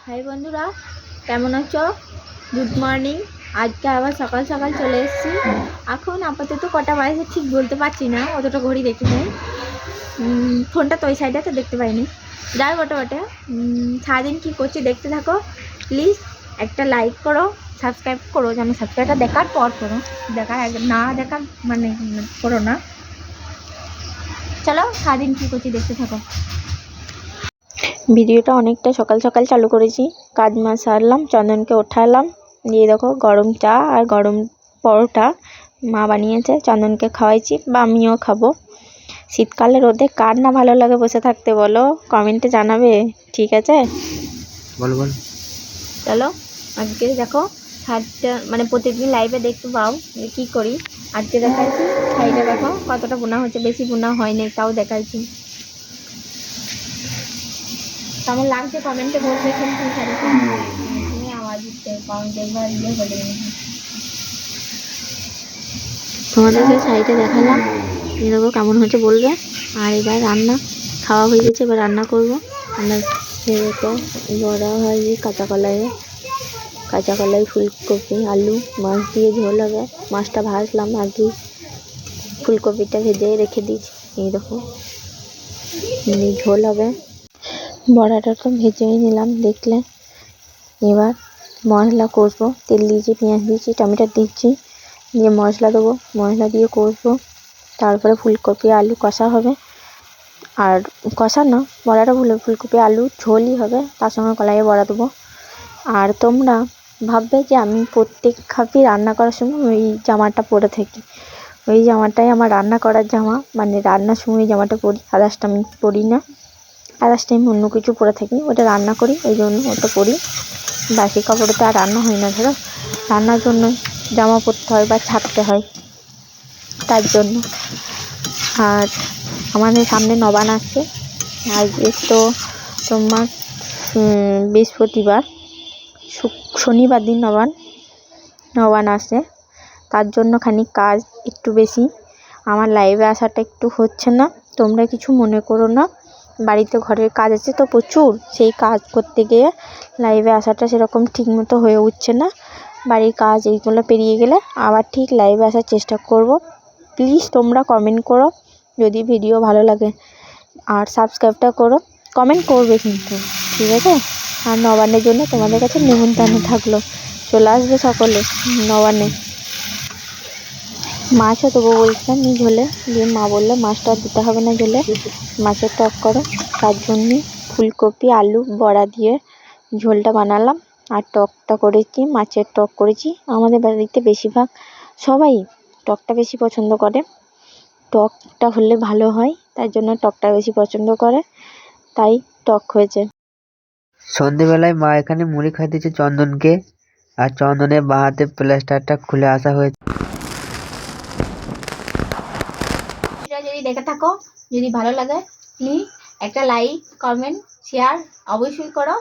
High বন্ধুরা, কেমন আছো? Good morning. আজকে আবার সকাল সকাল চলে এসেছি। এখন আপাতত কটা বাজে ঠিক বলতে পারছি না, অতটা ঘড়ি দেখি নেই। ফোনটা তো ওই সাইডে তো দেখতে পাইনি। যাই বটে সারাদিন কী করছি দেখতে থাকো। প্লিজ একটা লাইক করো, সাবস্ক্রাইব করো। যেমন সাবস্ক্রাইবটা দেখার পর করো, দেখার আগে না দেখার মানে করো না। চলো সারাদিন কী করছি দেখতে থাকো। ভিডিওটা অনেকটা সকাল সকাল চালু করেছি। কাজ মাছ সারলাম, চন্দনকে ওঠালাম, দিয়ে দেখো গরম চা আর গরম পরোটা মা বানিয়েছে, চন্দনকে খাওয়াইছি বা আমিও খাবো। শীতকালে রোদে কার না ভালো লাগে বসে থাকতে বলো, কমেন্টে জানাবে, ঠিক আছে? বলো বলো। চলো আজকে দেখো শাড়িটা মানে প্রত্যেকদিন লাইভে দেখতে পাও কি করি। আজকে দেখাইছি শাড়িটা, দেখো কতটা বোনা হচ্ছে, বেশি বোনা হয়নি তাও দেখাইছি। কেমন লাগছে কমেন্টে বলবে কিন্তু শাড়িটা আওয়াজ দিচ্ছে একবার ইয়ে হলে। তোমাদেরকে শাড়িটা দেখালাম, এরকম কেমন হচ্ছে বলবে। আর এবার রান্না খাওয়া হয়ে গেছে, এবার রান্না করবো। আমরা সেরকম বড়া ভাজি কাঁচা কলাই ফুলকপি আলু মাছ দিয়ে ঝোল হবে। মাছটা ভাজলাম আগে, ফুলকপিটা ভেজে রেখে দিয়েছি, এইরকম ঝোল হবে। বড়াটা তো ভেজেই নিলাম দেখলে। এবার মশলা কষবো, তেল দিয়েছি, পেঁয়াজ দিয়েছি, টমেটো দিচ্ছি, দিয়ে মশলা দেবো, মশলা দিয়ে কষবো। তারপরে ফুলকপি আলু কষা হবে। আর কষা না, বড়াটা ভুলে ফুলকপি আলু ঝোলই হবে, তার সঙ্গে কলাইয়ে বড়া দেবো। আর তোমরা ভাববে যে আমি প্রত্যেক খাপি রান্না করার সময় ওই জামাটা পরে থাকি। ওই জামাটাই আমার রান্না করার জামা, মানে রান্নার সময় জামাটা পরি, আদার্স আমি পরি না। আদার্স টাইম অন্য কিছু পরে থাকি, ওটা রান্না করি ওই জন্য ওটা পরি। বাসি কাপড়ে তো আর রান্না হয় না, ধরো রান্নার জন্য জামা পরতে হয় বা ছাড়তে হয়, তার জন্য। আর আমাদের সামনে নবান আসছে, আজকে তো তোমার বৃহস্পতিবার, শনিবার দিন নবান আসে, তার জন্য খানিক কাজ একটু বেশি। আমার লাইভে আসাটা একটু হচ্ছে না, তোমরা কিছু মনে করো না। বাড়িতে ঘরের কাজ আছে তো প্রচুর, সেই কাজ করতে গিয়ে লাইভে আসাটা সেরকম ঠিক মতো হয়ে উঠছে না। বাড়ির কাজ এইগুলো পেরিয়ে গেলে আবার ঠিক লাইভে আসার চেষ্টা করব। প্লিজ তোমরা কমেন্ট করো যদি ভিডিও ভালো লাগে, আর সাবস্ক্রাইবটা করো, কমেন্ট করবে কিন্তু, ঠিক আছে? আর নবান্নের জন্য তোমাদের কাছে নিমন্ত্রণ থাকলো, চলে আসবে সকলে নবান্নে। মাছও দেবো বলছিলাম ঝোলে, দিয়ে মা বললো মাছটা দিতে হবে না ঝোলে, মাছের টক করো। তার জন্যে ফুলকপি আলু বড়া দিয়ে ঝোলটা বানালাম, আর টকটা করেছি, মাছের টক করেছি। আমাদের বাড়িতে বেশিরভাগ সবাই টকটা বেশি পছন্দ করে, টকটা হলে ভালো হয়, তার জন্য টকটা বেশি পছন্দ করে, তাই টক হয়েছে। সন্ধেবেলায় মা এখানে মুড়ি খাই দিয়েছে চন্দনকে, আর চন্দনের বাঁ হাতে প্লাস্টারটা খুলে আসা হয়েছে। যদি দেখে থাকো, যদি ভালো লাগে প্লিজ একটা লাইক কমেন্ট শেয়ার অবশ্যই করো।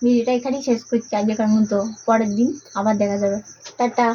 ভিডিওটা এখানেই শেষ করছি আজকের মতো, পরের দিন আবার দেখা যাবে, টাটা।